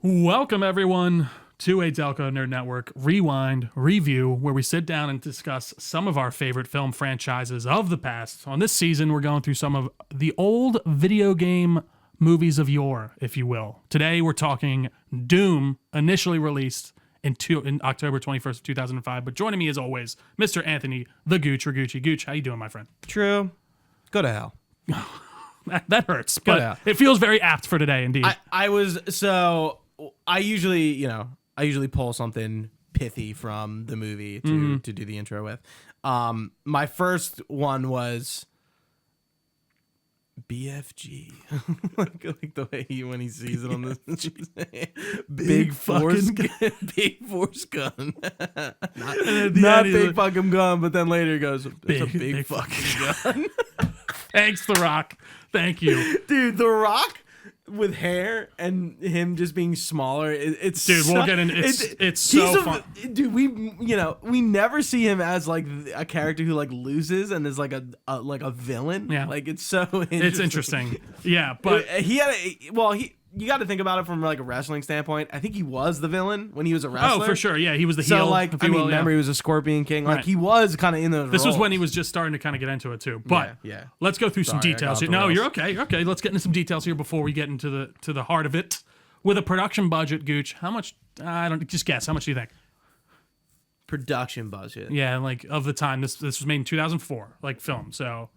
Welcome, everyone, to a Delco Nerd Network Rewind Review, where we sit down and discuss some of our favorite film franchises of the past. On this season, we're going through some of the old video game movies of yore, if you will. Today, we're talking Doom, initially released in October 21st of 2005. But joining me, as always, Mr. Anthony, the Gooch, Ragucci. Gooch, how you doing, my friend? True. Go to hell. That hurts, but it feels very apt for today, indeed. I usually pull something pithy from the movie to do the intro with. My first one was BFG. like the way when he sees it on this big force gun. Big force gun. not big fucking gun, but then later he goes, it's a big fucking gun. Thanks, The Rock. Thank you. Dude, The Rock with hair and him just being smaller, we'll get in. It's so fun. Dude, we never see him as like a character who like loses and is like a villain. Yeah, like it's so interesting. It's interesting. Yeah, but you got to think about it from like a wrestling standpoint. I think he was the villain when he was a wrestler. Oh, for sure. Yeah, he was the heel. So like, remember he was a Scorpion King. Like he was kind of in those. This roles. was when he was just starting to kind of get into it too. But let's go through some details here. No, you're okay. You're okay. Let's get into some details here before we get into the heart of it. With a production budget, Gooch, how much? I don't just guess. How much do you think? Production budget. Yeah, like of the time. This was made in 2004, like film. So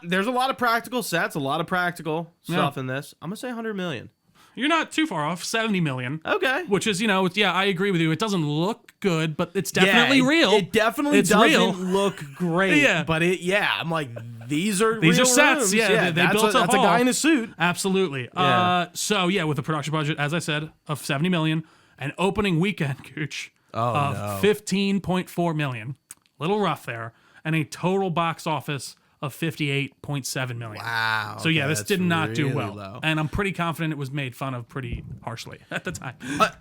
there's a lot of practical sets, a lot of practical stuff in this. I'm gonna say 100 million. You're not too far off, 70 million. Okay. Which is, I agree with you. It doesn't look good, but it's definitely real. It definitely doesn't look great. Yeah. But I'm like, these are sets. Rooms. Yeah, they built that's a guy in a suit. Absolutely. Yeah. With a production budget, as I said, of 70 million, an opening weekend, Gooch, of 15.4 million. Little rough there. And a total box office of 58.7 million. Wow. So this did not really do well. Low. And I'm pretty confident it was made fun of pretty harshly at the time.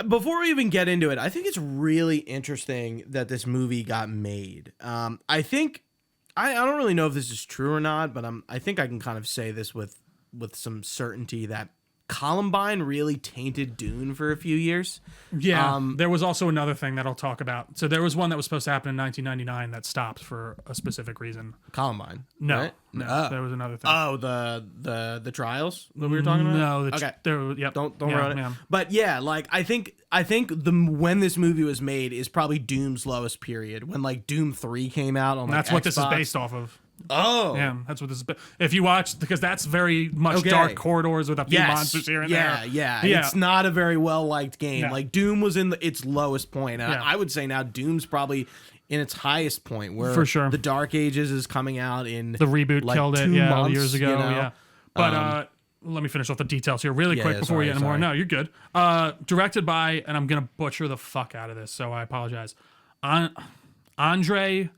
Before we even get into it, I think it's really interesting that this movie got made. I think I don't really know if this is true or not, but I think I can kind of say this with some certainty that Columbine really tainted Dune for a few years. Yeah, there was also another thing that I'll talk about. So there was one that was supposed to happen in 1999 that stopped for a specific reason. Columbine? No, right? no, there was another thing. Oh, the trials that we were talking about. No, okay. Don't ruin it. But like I think when this movie was made is probably Doom's lowest period. When like Doom 3 came out on that's Xbox. What this is based off of. Oh, yeah, that's what this is. If you watch, because that's very much dark corridors with a few monsters here and there. Yeah. It's not a very well liked game. No. Like Doom was in its lowest point, and I would say now Doom's probably in its highest point, where for sure the Dark Ages is coming out in the reboot like killed it 2 months, years ago. You know? Yeah, but let me finish off the details here really quick before we get into more. No, you're good. Directed by, and I'm gonna butcher the fuck out of this, so I apologize. Andrei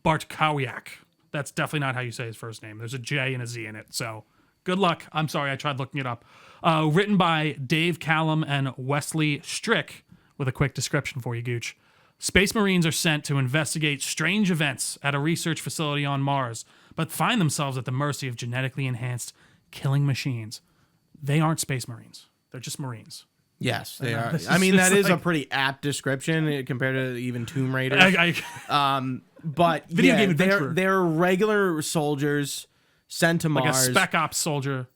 Bartkowiak. That's definitely not how you say his first name. There's a J and a Z in it. So good luck. I'm sorry. I tried looking it up. Written by Dave Callum and Wesley Strick, with a quick description for you, Gooch. Space Marines are sent to investigate strange events at a research facility on Mars, but find themselves at the mercy of genetically enhanced killing machines. They aren't Space Marines. They're just Marines. Yes, they are. I mean, that is a pretty apt description compared to even Tomb Raider. But video game adventurer. They're regular soldiers sent to Mars, like a spec ops soldier.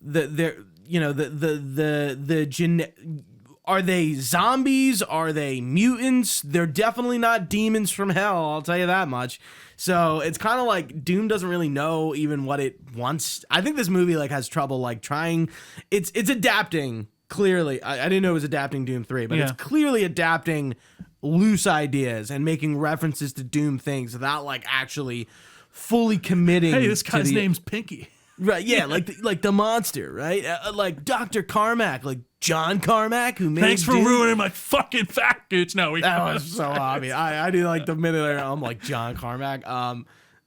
Are they zombies? Are they mutants? They're definitely not demons from hell. I'll tell you that much. So it's kind of like Doom doesn't really know even what it wants. I think this movie like has trouble like trying. It's adapting. Clearly, I didn't know it was adapting Doom 3, but it's clearly adapting loose ideas and making references to Doom things without like actually fully committing. Hey, this guy's name's Pinky. Right, yeah, like the monster, right? Like Dr. Carmack, like John Carmack, who made Thanks for ruining my fucking fact, Gooch. No, that was so obvious. I do like the minute there, I'm like John Carmack.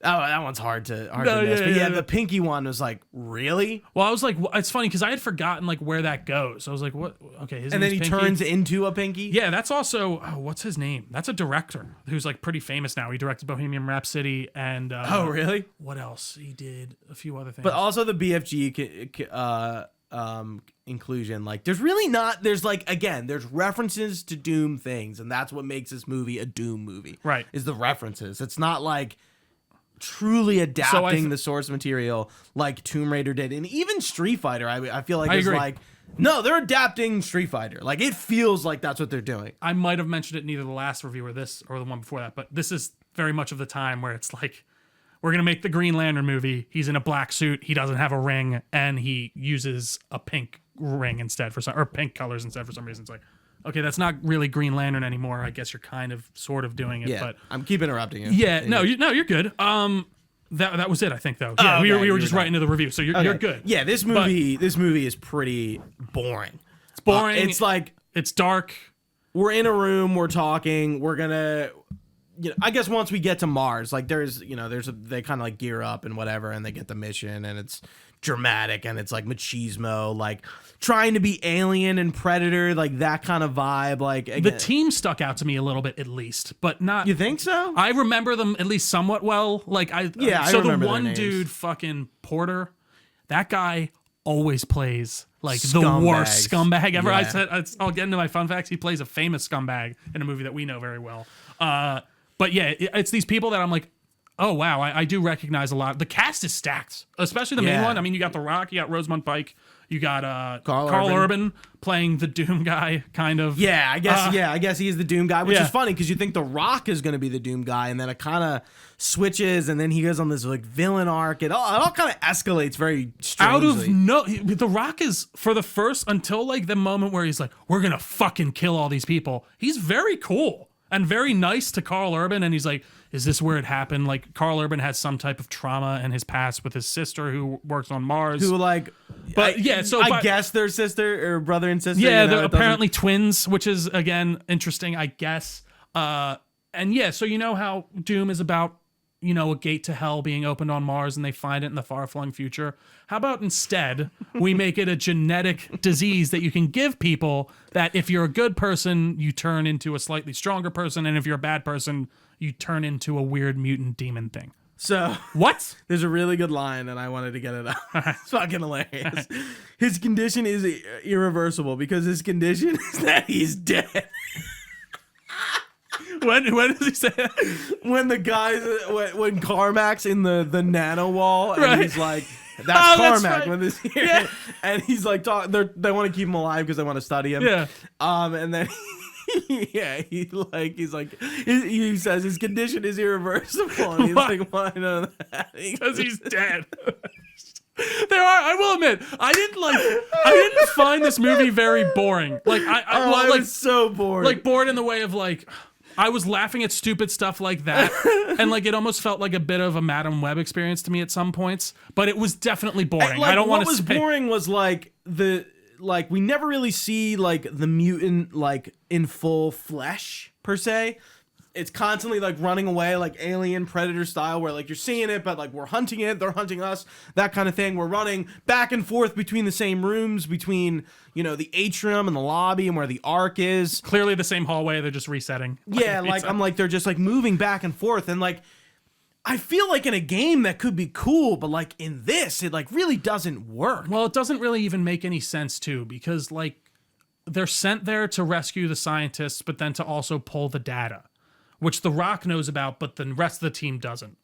That one's hard to miss. But the Pinky one was like, really? Well, I was like, it's funny because I had forgotten like where that goes. I was like, what? Okay, and then he Pinky. Turns into a Pinky. Yeah, that's also what's his name? That's a director who's like pretty famous now. He directed Bohemian Rhapsody and oh really? What else? He did a few other things. But also the BFG inclusion. Like, there's really not. There's like, again, there's references to Doom things, and that's what makes this movie a Doom movie. Right. Is the references. It's not like truly adapting the source material like Tomb Raider did, and even Street Fighter. I feel like it's like, no, they're adapting Street Fighter. Like, it feels like that's what they're doing. I might have mentioned it in either the last review or this or the one before that, but this is very much of the time where it's like, we're going to make the Green Lantern movie. He's in a black suit. He doesn't have a ring, and he uses a pink ring instead or pink colors instead for some reason. It's like, okay, that's not really Green Lantern anymore. I guess you're kind of sort of doing it, but I'm keep interrupting you. Yeah, no, you're good. That was it, I think, though. Yeah, we were just writing to the review, so you're good. Yeah, this movie is pretty boring. It's boring. It's like, it's dark. We're in a room, we're talking, we're gonna, I guess once we get to Mars, like they kind of like gear up and whatever, and they get the mission, and it's dramatic, and it's like machismo, like trying to be Alien and Predator, like that kind of vibe. Like, again, the team stuck out to me a little bit, at least, but not. You think so? I remember them at least somewhat well. Like I remember the one dude, fucking Porter, that guy always plays like the worst scumbag ever. Yeah. I'll get into my fun facts. He plays a famous scumbag in a movie that we know very well. But yeah, it's these people that I'm like, oh wow, I do recognize a lot. The cast is stacked, especially the main one. I mean, you got The Rock, you got Rosamund Pike, you got Carl Urban playing the Doom guy, kind of. Yeah, I guess he is the Doom guy, which is funny because you think The Rock is going to be the Doom guy, and then it kind of switches, and then he goes on this like villain arc. It all kind of escalates very strangely. The Rock is, for the first, until like the moment where he's like, we're gonna fucking kill all these people, he's very cool and very nice to Carl Urban, and he's like, is this where it happened? Like, Carl Urban has some type of trauma in his past with his sister who works on Mars. Who, like, but I guess they're sister or brother and sister. Yeah, they're apparently twins, which is, again, interesting, I guess. And yeah, so you know how Doom is about, a gate to hell being opened on Mars, and they find it in the far-flung future. How about instead we make it a genetic disease that you can give people, that if you're a good person, you turn into a slightly stronger person, and if you're a bad person, you turn into a weird mutant demon thing. So what? There's a really good line, and I wanted to get it out. It's fucking hilarious. His condition is irreversible because his condition is that he's dead. When does he say that? When the guys, when Carmack's in the nano wall, and right. He's like, that's Carmack. That's right. When this here, yeah. And he's like, they want to keep him alive because they want to study him. Yeah. And then. Yeah, he says his condition is irreversible, and he's like, why not that? Because he's dead. I will admit, I didn't find this movie very boring. Like, I was so bored. Like, bored in the way of like, I was laughing at stupid stuff like that, and like it almost felt like a bit of a Madam Web experience to me at some points. But it was definitely boring. Like, I don't want to. What was boring was like we never really see like the mutant like in full flesh per se. It's constantly like running away, like Alien Predator style, where like you're seeing it, but like we're hunting it, they're hunting us, that kind of thing. We're running back and forth between the same rooms, between the atrium and the lobby, and where the Ark is. Clearly the same hallway. They're just resetting. Yeah, like I'm like they're just like moving back and forth, and like I feel like in a game that could be cool, but like in this, it like really doesn't work. Well, it doesn't really even make any sense too, because like they're sent there to rescue the scientists, but then to also pull the data, which The Rock knows about, but the rest of the team doesn't.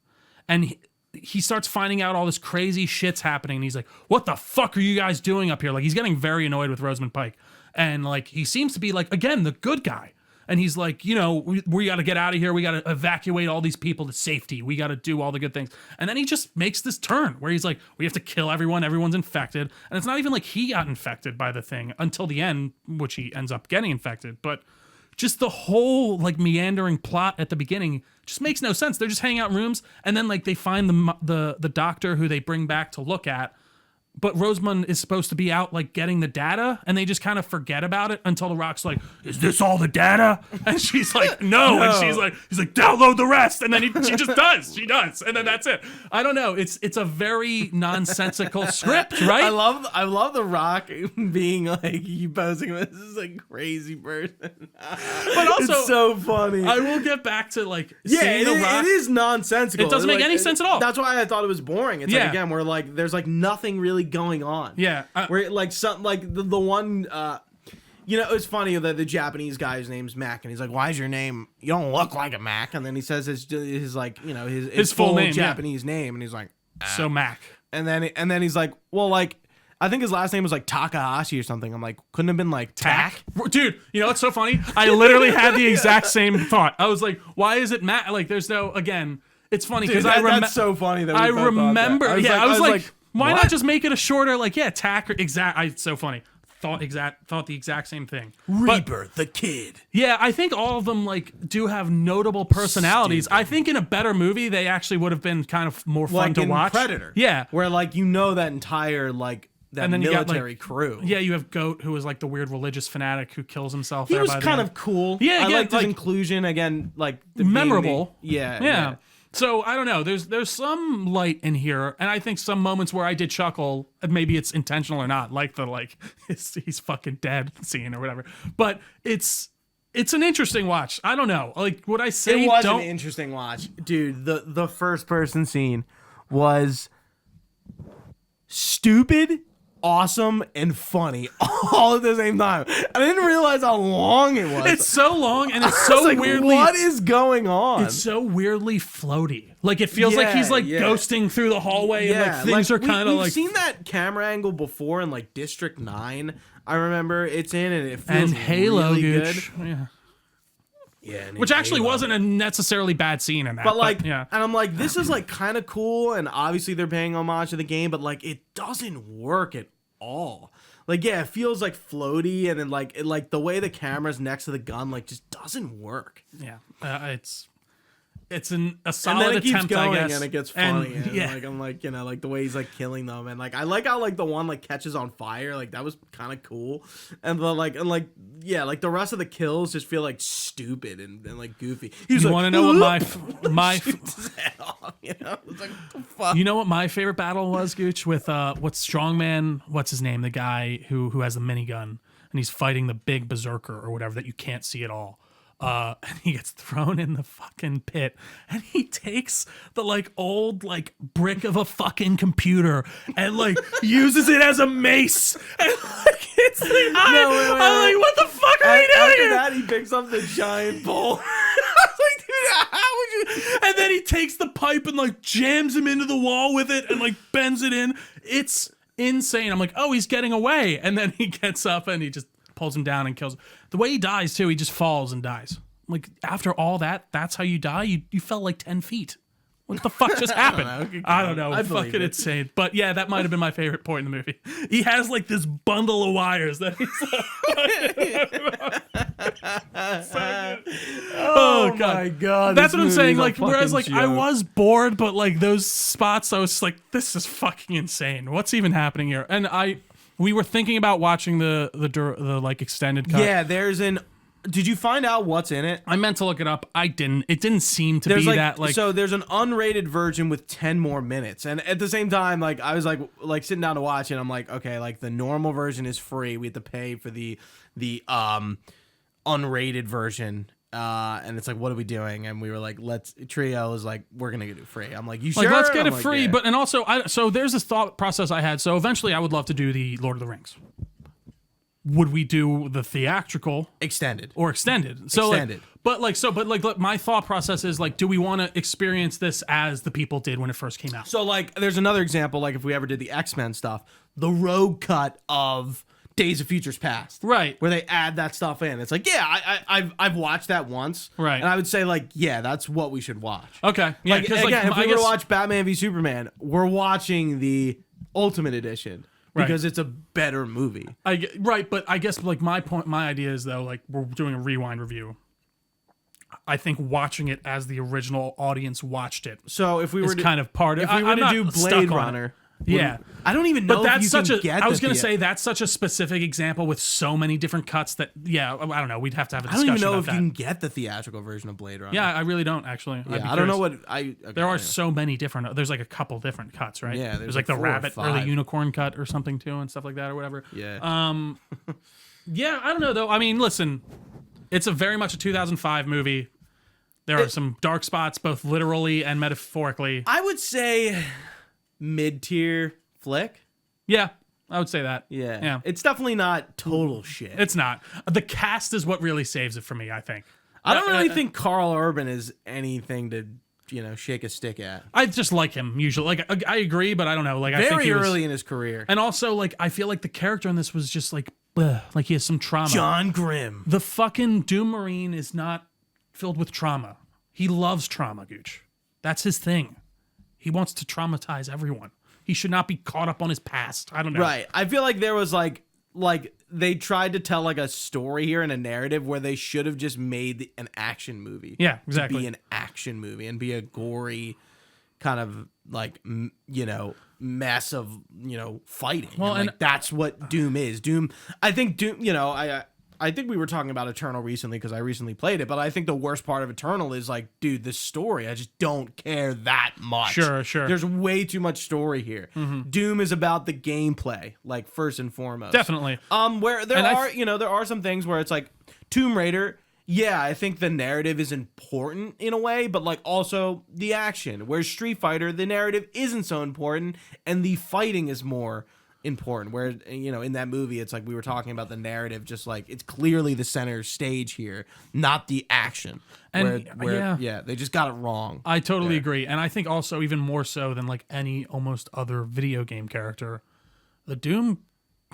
And he starts finding out all this crazy shit's happening. And he's like, what the fuck are you guys doing up here? Like, he's getting very annoyed with Rosamund Pike. And like, he seems to be like, again, the good guy. And he's like, we got to get out of here. We got to evacuate all these people to safety. We got to do all the good things. And then he just makes this turn where he's like, we have to kill everyone. Everyone's infected. And it's not even like he got infected by the thing until the end, which he ends up getting infected. But just the whole like meandering plot at the beginning just makes no sense. They're just hanging out in rooms, and then like they find the doctor who they bring back to look at, but Rosamund is supposed to be out like getting the data, and they just kind of forget about it until The Rock's like, is this all the data? And she's like, no. And he's like, download the rest. And then she does. And then that's it. I don't know. It's a very nonsensical script, right? I love The Rock being like, you posing him as a crazy person. But also, it's so funny. I will get back to like, seeing The Rock. It is nonsensical. It doesn't make any sense at all. That's why I thought it was boring. It's like, again, where like, there's like nothing really really going on? Yeah. Where like some like the one you know, it's funny that the Japanese guy's name's Mac, and he's like, "Why is your name? You don't look like a Mac." And then he says his like, you know, his full name, Japanese name, and he's like, So Mac. and then he's like, "Well, like, I think his last name was like Takahashi or something." I'm like, couldn't have been like Tack? Dude, you know what's so funny? I literally had the exact same thought. I was like, why is it Mac? Like, there's no, again, it's funny because that's so funny that we I both thought that. remember. I was like, why what? not just make it a shorter, like, Tack or exact? It's so funny. Thought the exact same thing. Reaper, the kid. Yeah, I think all of them like do have notable personalities. I think in a better movie, they actually would have been kind of more fun Like to in watch. Predator. Yeah. Where like you know that entire like that And then you got, military like- crew. Yeah, you have Goat, who was like the weird religious fanatic who kills himself. He there was by the kind end. of cool. Yeah, I again, liked his like- inclusion again, like Memorable. Yeah. So I don't know. There's some light in here, and I think some moments where I did chuckle. And maybe it's intentional or not, like the he's fucking dead scene or whatever. But it's an interesting watch. I don't know. Like, would I say It was don't? an interesting watch, dude. The first person scene was stupid, awesome, and funny all at the same time. I didn't realize how long it was. It's so long and it's I so was like, weirdly. what is going on? It's so weirdly floaty. Like it feels like he's like ghosting through the hallway and like things are kind of we've like. seen that camera angle before in like District 9. I remember it's in and it feels And Halo, really Gooch. good. Yeah. Yeah, and Which in actually Halo. wasn't a necessarily bad scene in that. But like, yeah. and I'm like, this is like kind of cool, and obviously they're paying homage to the game, but like, it doesn't work at all. Like, yeah, it feels like floaty, and then like the way the camera's next to the gun, like, just doesn't work. Yeah. It's a And solid then it keeps attempt, going, I guess. and it gets funny. And, yeah. like I'm like, you know, like the way he's like killing them, and like I like how like the one like catches on fire, like that was kind of cool, and like yeah, like the rest of the kills just feel like stupid and like goofy. He's You like, want to know what my shoots his head off, you know? It's like, what the fuck? you know what my favorite battle was, Gooch, with what's Strongman? What's his name? The guy who has the minigun and he's fighting the big berserker or whatever that you can't see at all. And he gets thrown in the fucking pit, and he takes the like old like brick of a fucking computer and like uses it as a mace and like hits the eye. I'm like, what the fuck are you doing? After here? that, he picks up the giant bowl. I was like, dude, how would you? And then he takes the pipe and like jams him into the wall with it and like bends it in. It's insane. I'm like, oh, he's getting away, and then he gets up and he just pulls him down and kills him. The way he dies too, he just falls and dies. Like after all that, that's how you die. You fell like 10 feet. What the fuck just happened? I don't know. I believe Fucking it. insane. But yeah, that might have been my favorite point in the movie. He has like this bundle of wires that he's Oh my god! That's this what I'm saying. movie's a Like, whereas, like, fucking I joke. was bored, but like those spots, I was just like, this is fucking insane. What's even happening here? And we were thinking about watching the like extended cut. Yeah, there's an. Did you find out what's in it? I meant to look it up. I didn't. It didn't seem to There's be that like. so there's an unrated version with 10 more minutes, and at the same time, like I was like sitting down to watch it. I'm like, okay, like the normal version is free. We have to pay for the unrated version. And it's like, what are we doing? And we were like, Trio is like, we're gonna do free. I'm like, you sure? like, let's get I'm it like, free. yeah. But and also, so there's this thought process I had. So eventually, I would love to do the Lord of the Rings. Would we do the theatrical extended. or extended? So Extended. But my thought process is like, do we want to experience this as the people did when it first came out? So like, there's another example. Like if we ever did the X-Men stuff, the road cut of Days of Futures Past, Right. where they add that stuff in. It's like, yeah, I've watched that once, Right. And I would say like, yeah, that's what we should watch. Okay. Yeah, Like because again, like, if we I were to guess, watch Batman v Superman, we're watching the Ultimate Edition Right. because it's a better movie. right, but I guess like my idea is though, like we're doing a rewind review. I think watching it as the original audience watched it So if we is were to, kind of part of. if we were I'm to not do stuck Blade on it. Runner, Yeah. I don't even know. But that's if you such can a. get I was the gonna say theater. that's such a specific example with so many different cuts that I don't know. We'd have to have a I don't discussion even know about if that. you can get the theatrical version of Blade Runner. Yeah, I really don't actually. Yeah, I don't know what okay, There are anyway. so many different. There's like a couple different cuts, right? Yeah, there's there's like like the 4 or rabbit or the 5. unicorn cut or something too, and stuff like that or whatever. Yeah. Yeah, I don't know though. I mean, listen, it's a very much a 2005 movie. There are some dark spots, both literally and metaphorically. I would say mid-tier flick. Yeah, I would say that. Yeah. It's definitely not total shit. It's not. The cast is what really saves it for me, I think. I don't really think Carl Urban is anything to, shake a stick at. I just like him usually. Like, I agree, but I don't know. Like, I think Very he was, early in his career. and also, like, I feel like the character in this was just like, bleh, like he has some trauma. John Grimm. The fucking Doom Marine is not filled with trauma. He loves trauma, Gooch. That's his thing. He wants to traumatize everyone. He should not be caught up on his past. I don't know. Right. I feel like there was like they tried to tell like a story here and a narrative where they should have just made an action movie. Yeah, exactly. To be an action movie and be a gory kind of like, mess of, fighting. Well, and that's what Doom is. Doom, I think Doom, I think we were talking about Eternal recently because I recently played it, but I think the worst part of Eternal is like, dude, the story, I just don't care that much. Sure. There's way too much story here. Mm-hmm. Doom is about the gameplay, like first and foremost. Definitely. Where there there are some things where it's like Tomb Raider. Yeah, I think the narrative is important in a way, but like also the action. Whereas Street Fighter, the narrative isn't so important, and the fighting is more important. Where in that movie, it's like we were talking about the narrative, just like it's clearly the center stage here, not the action. And they just got it wrong. I totally agree, and I think also even more so than like any almost other video game character, the Doom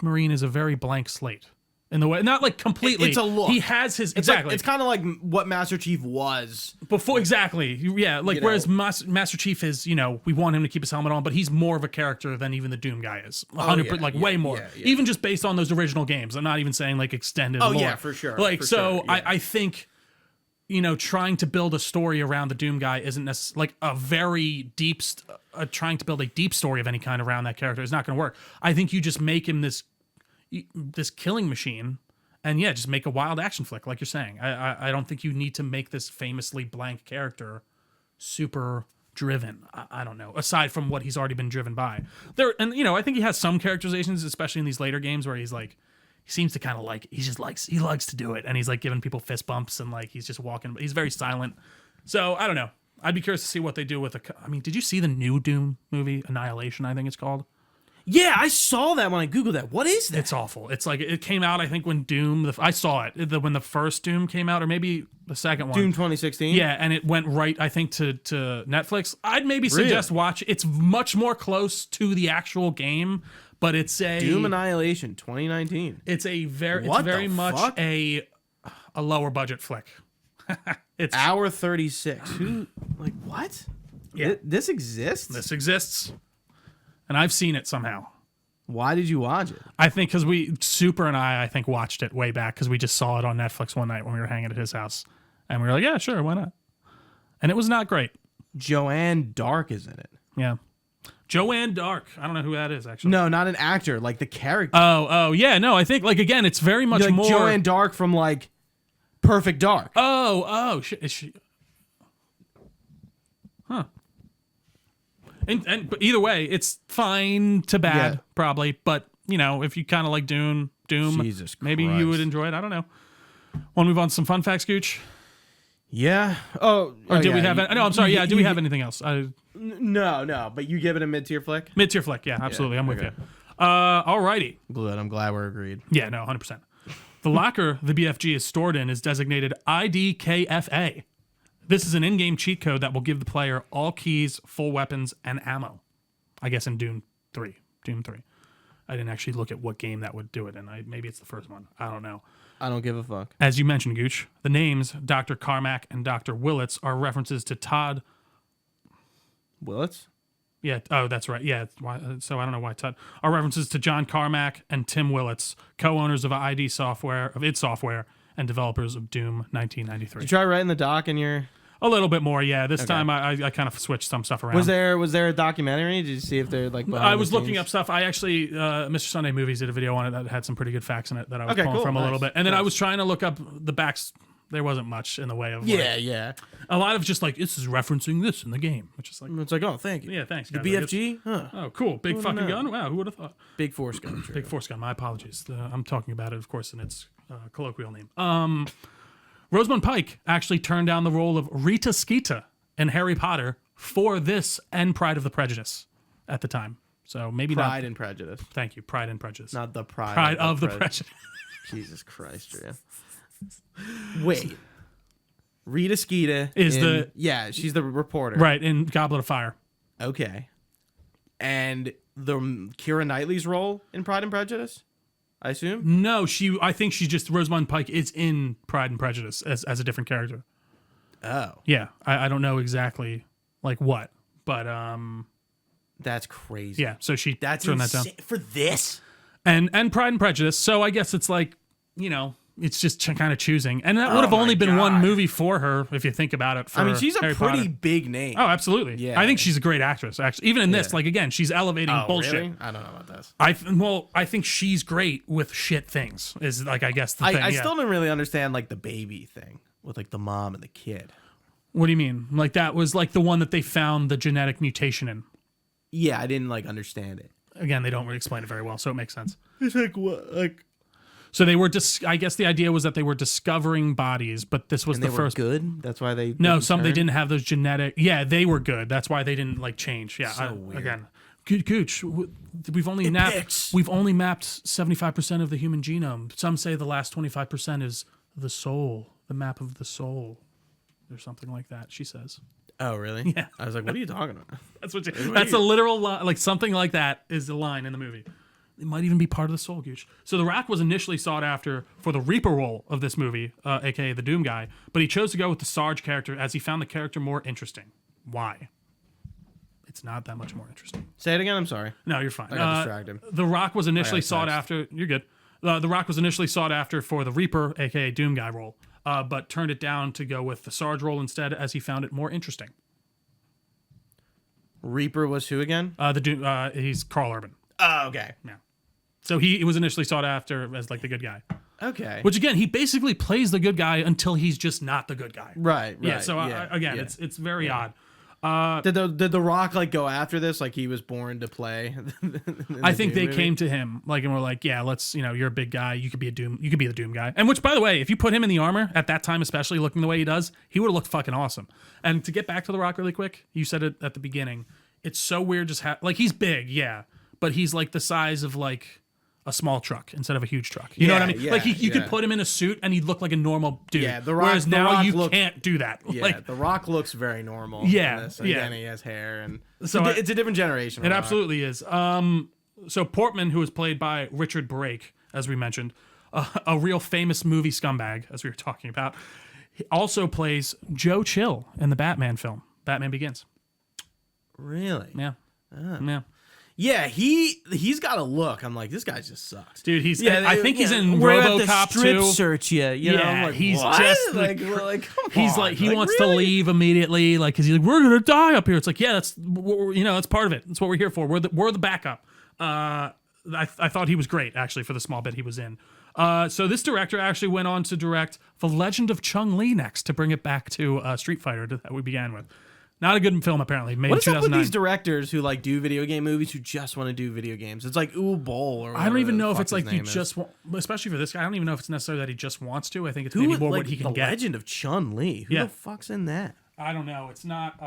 Marine is a very blank slate. In the way, not like completely. It's a look. He has his exactly. It's kind of like what Master Chief was before. Exactly. Yeah. Like whereas Master Chief is, we want him to keep his helmet on, but he's more of a character than even the Doom guy is. 100%, way more. Yeah. Even just based on those original games. I'm not even saying like extended. Oh lore. yeah, for sure. Like yeah. I think, trying to build a story around the Doom guy isn't necessarily like a very deep. Trying to build a deep story of any kind around that character is not going to work. I think you just make him this killing machine, and just make a wild action flick like you're saying. I don't think you need to make this famously blank character super driven. I don't know, aside from what he's already been driven by there. And I think he has some characterizations, especially in these later games, where he's like, he seems to kind of like, he likes to do it, and he's like giving people fist bumps, and like he's just walking, but he's very silent. So I don't know, I'd be curious to see what they do with did you see the new Doom movie, Annihilation, I think it's called? Yeah, I saw that when I Googled that. What is that? It's awful. It's like, it came out, I think, when Doom, I saw it, when the first Doom came out, or maybe the second one. Doom 2016? Yeah, and it went right, I think, to Netflix. I'd maybe suggest watch. It's much more close to the actual game, but it's a... Doom Annihilation 2019. It's very much a lower budget flick. It's hour 36. Who, like, what? Yeah. This exists? This exists. And I've seen it somehow. Why did you watch it? I think because Super and I think, watched it way back because we just saw it on Netflix one night when we were hanging at his house. And we were like, yeah, sure, why not? And it was not great. Joanne Dark is in it. Yeah. Joanne Dark. I don't know who that is, actually. No, not an actor, like the character. Oh, yeah, no, I think, like, again, it's very much like more... Joanne Dark from, like, Perfect Dark. Oh, is she... Huh. But either way, it's fine to bad, probably. But, if you kind of like Doom, Jesus maybe Christ. you would enjoy it. I don't know. Want to move on to some fun facts, Gooch? Yeah. Or do we have... No, I'm sorry. Yeah, do we have anything else? No. But you give it a mid-tier flick? Mid-tier flick, yeah, absolutely. I'm with you. Alrighty. Good. I'm glad we're agreed. Yeah, no, 100%. The locker the BFG is stored in is designated IDKFA. This is an in-game cheat code that will give the player all keys, full weapons, and ammo. I guess in Doom 3. I didn't actually look at what game that would do it in. Maybe it's the first one. I don't know. I don't give a fuck. As you mentioned, Gooch, the names Dr. Carmack and Dr. Willits are references to Todd... Willits? Yeah. Oh, that's right. Yeah. So I don't know why Todd... Are references to John Carmack and Tim Willits, co-owners of id Software, and developers of Doom 1993. Did you try writing the doc in your... A little bit more, yeah. This time I kind of switched some stuff around. Was there a documentary? Did you see if they're like... I was looking up stuff. I actually, Mr. Sunday Movies did a video on it that had some pretty good facts in it that I was pulling from a little bit. And then I was trying to look up the backs. There wasn't much in the way of... Yeah. A lot of just like, this is referencing this in the game. Which is like... It's like, oh, thank you. Yeah, thanks, The guys. BFG? Huh. Oh, cool. Big fucking gun? Wow, who would have thought? Big Force Gun. True. Big Force Gun. My apologies. I'm talking about it, of course, in its colloquial name. Rosamund Pike actually turned down the role of Rita Skeeter in Harry Potter for this and Pride of the Prejudice at the time. So maybe Pride not. and Prejudice. Thank you. Pride and Prejudice. Not the Pride. Pride of the Prejudice. Jesus Christ, Drew. Wait. Rita Skeeter yeah, she's the reporter. Right, in Goblet of Fire. Okay. And the Keira Knightley's role in Pride and Prejudice, I assume? No, I think she just, Rosamund Pike is in Pride and Prejudice as a different character. Oh. Yeah, I don't know exactly like what, but that's crazy. yeah, so she That's turned that down. for this. And Pride and Prejudice, so I guess it's like, it's just kind of choosing. And that would have only been one movie for her, if you think about it. I mean, she's a Harry pretty Potter. big name. Oh, absolutely. Yeah. I think she's a great actress, actually. Even in this, like, again, she's elevating bullshit. Really? I don't know about this. I think she's great with shit things, is, like, I guess the thing. I still don't really understand, like, the baby thing with, like, the mom and the kid. What do you mean? Like, that was, like, the one that they found the genetic mutation in. Yeah, I didn't, like, understand it. Again, they don't really explain it very well, so it makes sense. It's like, what? Like... So they were I guess the idea was that they were discovering bodies, but this was And the they first. Were good. That's why they. No, they didn't have those genetic. Yeah, they were good. That's why they didn't like change. Yeah, weird. Again, Gooch. We've only mapped 75% of the human genome. Some say the last 25% is the soul, the map of the soul, or something like that. She says. Oh, really? Yeah. I was like, what are you talking about? That's what. That's a literal like something like that is the line in the movie. It might even be part of the soul, Gooch. So The Rock was initially sought after for the Reaper role of this movie, aka the Doom guy, but he chose to go with the Sarge character as he found the character more interesting. Why? It's not that much more interesting. Say it again. I'm sorry. No, you're fine. I got distracted. The Rock was initially sought after. You're good. The Rock was initially sought after for the Reaper, aka Doom guy role, but turned it down to go with the Sarge role instead, as he found it more interesting. Reaper was who again? The Doom. He's Carl Urban. Oh, okay. Yeah. So he was initially sought after as like the good guy. Okay. Which again, he basically plays the good guy until he's just not the good guy. Right. Yeah. So again, it's very odd. Did the Rock like go after this? Like he was born to play? I think they came to him like and were like, yeah, let's you're a big guy. You could be the Doom guy. And which, by the way, if you put him in the armor at that time, especially looking the way he does, he would have looked fucking awesome. And to get back to the Rock really quick, you said it at the beginning. It's so weird just like he's big, yeah, but he's like the size of like a small truck instead of a huge truck. You know what I mean? Yeah, like you could put him in a suit and he'd look like a normal dude. Yeah, the Rock. Whereas now you can't do that. Yeah, like, the Rock looks very normal. Yeah, in this. yeah. Again, he has hair, and So it's a different generation. It absolutely is. So Portman, who was played by Richard Brake, as we mentioned, a real famous movie scumbag, as we were talking about, he also plays Joe Chill in the Batman film, Batman Begins. Really? Yeah. Yeah. Yeah, he's got a look. I'm like, this guy just sucks. Dude, I think he's in we're at the RoboCop strip too. search you. You know, I'm like, he's what? just like, come on. He wants really? to leave immediately, like, cause he's like, we're gonna die up here. It's like, yeah, that's part of it. That's what we're here for. We're the backup. I thought he was great actually for the small bit he was in. So this director actually went on to direct The Legend of Chun-Li next to bring it back to Street Fighter that we began with. Not a good film, apparently. Made What is in up with 2009. these directors who like do video game movies who just want to do video games? It's like Uwe Boll or I don't even whatever know the if fuck it's like his he name is. just want, especially for this guy. I don't even know if it's necessarily that he just wants to. I think it's Who maybe would, more like, what he can the get. Legend of Chun-Li. Who Yeah. the fuck's in that? I don't know. It's not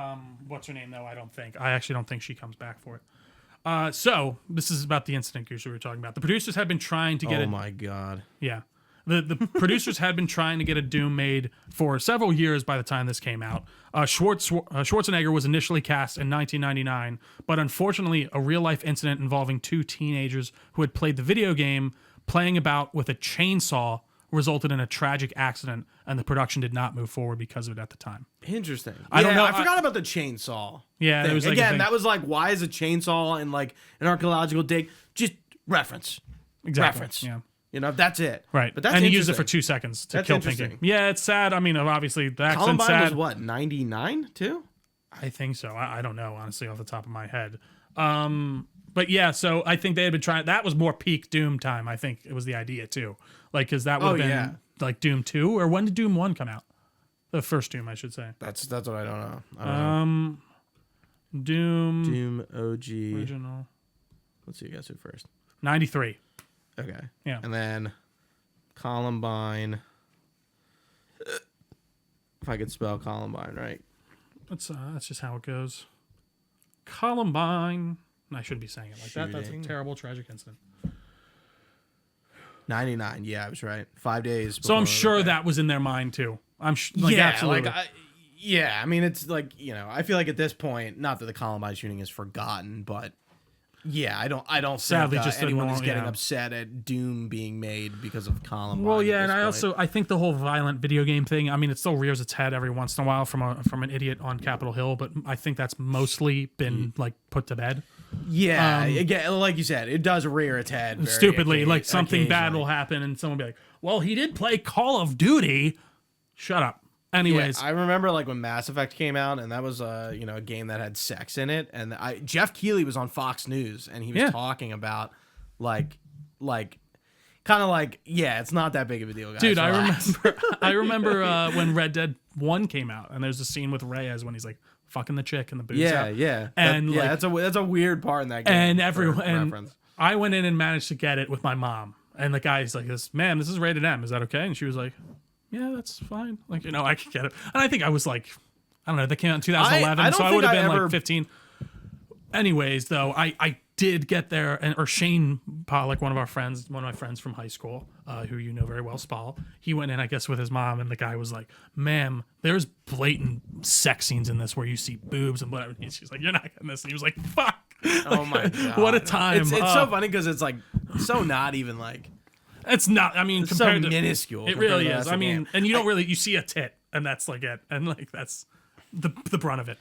what's her name though. I don't think. I actually don't think she comes back for it. So this is about the incident Goose we were talking about. The producers had been trying to get Oh my god. Yeah. The producers had been trying to get a Doom made for several years by the time this came out. Schwarzenegger was initially cast in 1999, but unfortunately, a real-life incident involving two teenagers who had played the video game playing about with a chainsaw resulted in a tragic accident, and the production did not move forward because of it at the time. Interesting. I don't know. I forgot about the chainsaw. Yeah, there was like a again, thing. that was like, why is a chainsaw in like an archaeological dig? Just reference. Exactly. Reference. Yeah. You know, that's it. Right. But that's and he used it interesting. for 2 seconds to That's kill interesting. Pinky. Yeah, it's sad. I mean, obviously, the accident's Columbine sad. was what, 99 too? I think so. I don't know, honestly, off the top of my head. But yeah, so I think they had been trying. That was more peak Doom time. I think it was the idea too. Like, because that would have been like Doom 2, or when did Doom 1 come out? The first Doom, I should say. That's what I don't know. I don't know. Doom OG. original. Let's see, guess who first. 93. Okay. Yeah. And then Columbine. If I could spell Columbine right. That's just how it goes. Columbine. And I shouldn't be saying it like that. That's a Shooting. terrible, tragic incident. 99. Yeah, I was right. 5 days. So I'm before sure the- that was in their mind too. yeah, absolutely. I mean, it's like, I feel like at this point, not that the Columbine shooting is forgotten, but yeah, I don't Sadly, think just anyone is annoying, getting yeah. upset at Doom being made because of Columbine. Well, at yeah, and this point. I think the whole violent video game thing. I mean, it still rears its head every once in a while from an idiot on Capitol Hill, but I think that's mostly been like put to bed. Yeah, again, like you said, it does rear its head very Stupidly, like something bad occasionally. will happen, and someone will be like, "Well, he did play Call of Duty." Shut up. Anyways, Yeah, I remember like when Mass Effect came out, and that was a game that had sex in it, and Jeff Keighley was on Fox News, and he was talking about like kind of like, yeah, it's not that big of a deal, guys. dude, Relax. I remember when Red Dead 1 came out, and there's a scene with Reyes when he's like fucking the chick in the booze. Yeah. And that's a weird part in that game. And for everyone, and reference. I went in and managed to get it with my mom, and the guy's like, "Ma'am, this is rated M. Is that okay?" And she was like, "Yeah, that's fine. Like, I could get it." And I think I was like, I don't know, they came out in 2011, I don't so I think would have I been ever- like 15. Anyways, though, I did get there, or Shane, like one of my friends from high school, who you know very well, Spall, he went in, I guess, with his mom, and the guy was like, "Ma'am, there's blatant sex scenes in this where you see boobs and whatever." And she's like, "You're not getting this." And he was like, "Fuck." Oh my god, What a time. It's so funny because it's like so not even like It's not, I mean, it's so compared to minuscule. it compared really to the is. rest of I the mean, game. and you don't really, you see a tit, and that's like it, and like that's the brunt of it.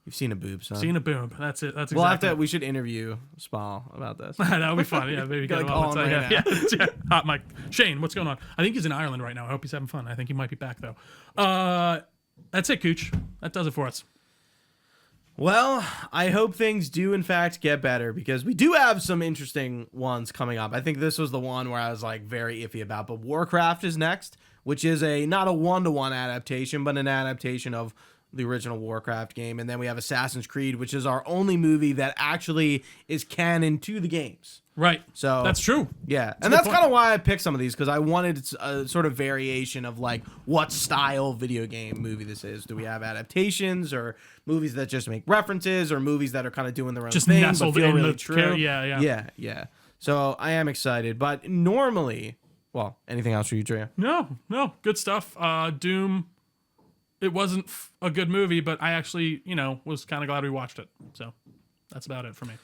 You've seen a boob, son. Seeing a boob, that's it. That's We'll have exactly. to. We should interview Spall about this. That would be fun. Yeah, maybe get Gotta him call up. him Yeah, right yeah. Hot mic. Shane, what's going on? I think he's in Ireland right now. I hope he's having fun. I think he might be back though. That's it, Cooch. That does it for us. Well, I hope things do in fact get better because we do have some interesting ones coming up. I think this was the one where I was like very iffy about, but Warcraft is next, which is not a one-to-one adaptation, but an adaptation of the original Warcraft game. And then we have Assassin's Creed, which is our only movie that actually is canon to the games. Right. So That's true. Yeah, and good that's point. kind of why I picked some of these because I wanted a sort of variation of like what style video game movie this is. Do we have adaptations or movies that just make references or movies that are kind of doing their own Just thing nestled but feel in really the true? yeah. So I am excited, but normally, well, anything else for you, Drea? No, good stuff. Doom. It wasn't a good movie, but I actually, was kind of glad we watched it. So that's about it for me.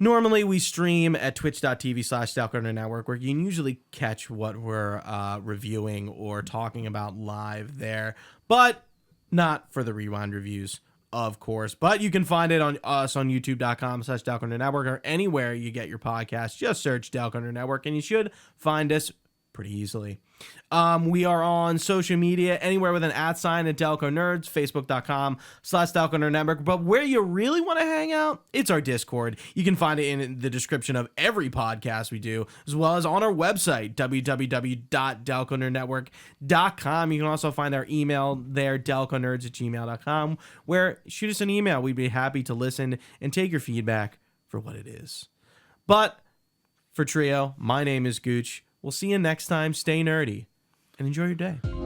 Normally, we stream at twitch.tv/Delco Network, where you can usually catch what we're reviewing or talking about live there, but not for the rewind reviews, of course. But you can find it on us on youtube.com/Delco Network or anywhere you get your podcast. Just search Delco Network, and you should find us pretty easily. We are on social media anywhere with an @ at Delco Nerds, facebook.com/Delco Nerd Network. But where you really want to hang out, it's our Discord. You can find it in the description of every podcast we do, as well as on our website, www.delconerdnetwork.com. You can also find our email there, delconerds@gmail.com, where shoot us an email. We'd be happy to listen and take your feedback for what it is. But for Trio, my name is Gooch. We'll see you next time. Stay nerdy and enjoy your day.